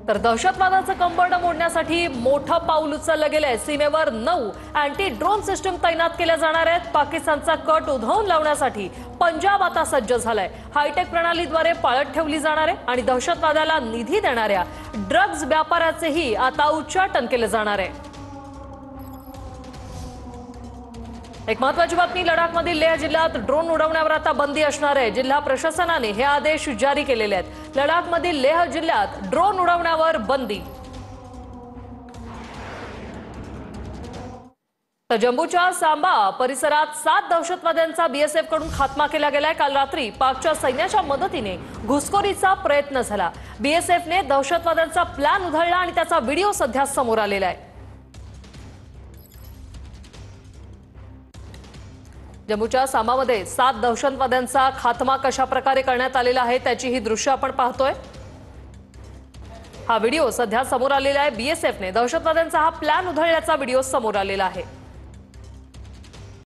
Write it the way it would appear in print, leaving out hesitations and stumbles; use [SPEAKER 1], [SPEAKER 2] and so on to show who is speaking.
[SPEAKER 1] तर दहशतवादाचं कंबरड मोडण्यासाठी मोठं पाऊल उचललं गेलंय। सीमेवर 9 अँटी ड्रोन सिस्टम तैनात केल्या जाणार आहेत। पाकिस्तानचा कट उधळून लावण्यासाठी पंजाब आता सज्ज झालाय। हायटेक प्रणालीद्वारे पाळत ठेवली जाणार आहे आणि दहशतवादाला निधी देणाऱ्या ड्रग्ज व्यापाराचेही आता उच्चाटन केले जाणार आहे। एक महत्त्वाची बातमी, लडाखमधील लेह जिल्ह्यात ड्रोन उडवण्यावर आता बंदी असणार आहे। जिल्हा प्रशासनाने हे आदेश जारी केलेले आहेत। लडाखमधील लेह जिल्ह्यात ड्रोन उडवण्यावर बंदी। तर जम्मूच्या सांबा परिसरात 7 दहशतवाद्यांचा बीएसएफ कडून खात्मा केला गेलाय। काल रात्री पाकच्या सैन्याच्या मदतीने घुसखोरीचा प्रयत्न झाला। बीएसएफने दहशतवाद्यांचा प्लॅन उधळला आणि त्याचा व्हिडिओ सध्या समोर आलेला आहे। जम्मूच्या सांबामध्ये 7 दहशतवाद्यांचा खात्मा कशा प्रकारे करण्यात आलेला आहे त्याची ही दृश्य आपण पाहतोय। हा व्हिडिओ सध्या समोर आलेला आहे। बीएसएफने दहशतवाद्यांचा हा प्लॅन उधळल्याचा व्हिडिओ समोर आलेला आहे।